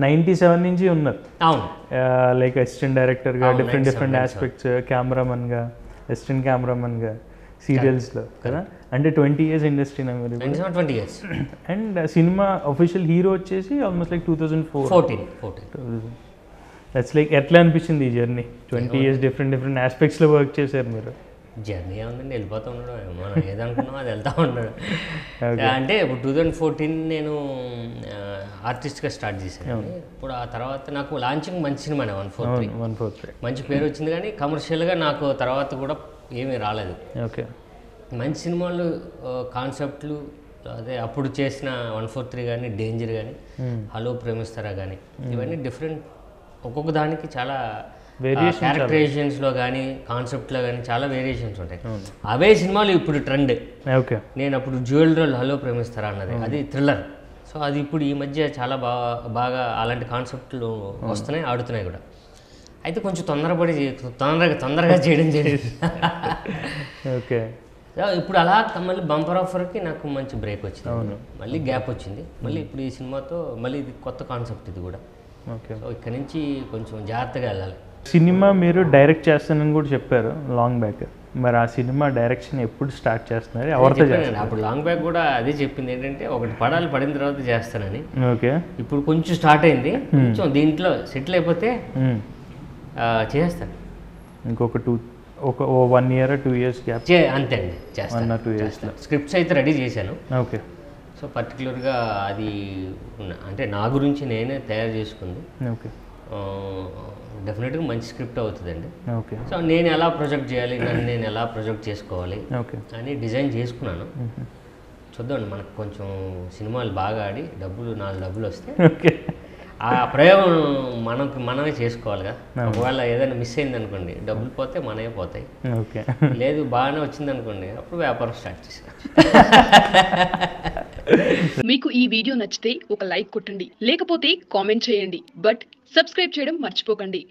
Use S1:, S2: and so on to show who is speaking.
S1: 97 నుంచి ఉన్నారు.
S2: అవును,
S1: లైక్ అసిస్టెంట్ డైరెక్టర్గా, డిఫరెంట్ ఆస్పెక్ట్స్, కెమెరామన్గా, అసిస్టెంట్ కెమెరామన్గా సీరియల్స్లో కదా. అంటే 20 years ఇండస్ట్రీ నా మీరు.
S2: 20 years.
S1: And cinema official hero వచ్చేసి ఆల్మోస్ట్ లైక్
S2: 2014.
S1: దట్స్ లైక్ ఎట్లా అనిపించింది ఈ జర్నీ? 20 years డిఫరెంట్ ఆస్పెక్ట్స్లో వర్క్ చేశారు మీరు.
S2: జర్నీ ఏముందండి, వెళ్ళిపోతూ ఉండడం, మనం ఏదనుకున్నామో అది వెళ్తూ ఉండడం. అంటే ఇప్పుడు 2014 నేను ఆర్టిస్ట్గా స్టార్ట్ చేశాను. ఇప్పుడు ఆ తర్వాత నాకు లాంచింగ్ మంచి సినిమానే 143 మంచి పేరు వచ్చింది, కానీ కమర్షియల్గా నాకు తర్వాత కూడా ఏమీ రాలేదు.
S1: ఓకే,
S2: మంచి సినిమాలు కాన్సెప్ట్లు అదే అప్పుడు చేసిన 143 కానీ, డేంజర్ కానీ, హలో ప్రేమిస్తారా కానీ, ఇవన్నీ డిఫరెంట్, ఒక్కొక్క దానికి చాలా క్యారెక్టరైజేషన్స్లో కానీ కాన్సెప్ట్లో కానీ చాలా వేరియేషన్స్ ఉంటాయి. అవే సినిమాలు ఇప్పుడు ట్రెండ్.
S1: ఓకే,
S2: నేను అప్పుడు జ్యువెల్ రోల్ హలో ప్రేమిస్తారా అన్నది అది థ్రిల్లర్. సో అది ఇప్పుడు ఈ మధ్య చాలా బాగా అలాంటి కాన్సెప్ట్లు వస్తున్నాయి, ఆడుతున్నాయి కూడా. అయితే కొంచెం తొందరగా చేయడం జరిగింది.
S1: ఓకే,
S2: ఇప్పుడు అలా మళ్ళీ బంపర్ ఆఫర్కి నాకు మంచి బ్రేక్ వచ్చింది, మళ్ళీ గ్యాప్ వచ్చింది. మళ్ళీ ఇప్పుడు ఈ సినిమాతో మళ్ళీ ఇది కొత్త కాన్సెప్ట్ ఇది కూడా.
S1: ఓకే,
S2: సో ఇక్కడ నుంచి కొంచెం జాగ్రత్తగా వెళ్ళాలి.
S1: సినిమా మీరు డైరెక్ట్ చేస్తానని కూడా చెప్పారు లాంగ్ బ్యాక్. మరి ఆ సినిమా డైరెక్షన్ ఎప్పుడు స్టార్ట్ చేస్తున్నారు, ఎవరితో చేస్తారు?
S2: అప్పుడు లాంగ్ బ్యాక్ కూడా అదే చెప్పింది ఏంటంటే, ఒకటి పడిన తర్వాత చేస్తానని.
S1: ఓకే,
S2: ఇప్పుడు కొంచెం స్టార్ట్ అయింది, కొంచెం దీంట్లో సెటిల్ అయిపోతే చేస్తాను.
S1: ఇంకొక 1 year 2 years గ్యాప్
S2: అంతే అండి, చేస్తాను. 1 or 2 years స్క్రిప్ట్స్ అయితే రెడీ చేశాను.
S1: ఓకే,
S2: సో పర్టికులర్గా అది అంటే నా గురించి నేనే తయారు చేసుకుంది.
S1: ఓకే,
S2: డెఫినెట్గా మంచి స్క్రిప్ట్ అవుతుందండి.
S1: ఓకే,
S2: సో నేను ఎలా ప్రొజెక్ట్ చేయాలి, నన్ను నేను ఎలా ప్రొజెక్ట్ చేసుకోవాలి అని డిజైన్ చేసుకున్నాను. చూద్దామండి, మనకు కొంచెం సినిమాలు బాగా ఆడి 4 డబ్బులు వస్తే ఆ ప్రయోగం మనమే చేసుకోవాలి కదా. ఒకవేళ ఏదైనా మిస్ అయింది అనుకోండి, డబ్బులు పోతే మనమే పోతాయి. లేదు బాగానే వచ్చింది అనుకోండి, అప్పుడు వ్యాపారం స్టార్ట్ చేసుకోవచ్చు.
S3: మీకు ఈ వీడియో నచ్చితే ఒక లైక్ కొట్టండి, లేకపోతే కామెంట్ చేయండి, బట్ సబ్స్క్రైబ్ చేయడం మర్చిపోకండి.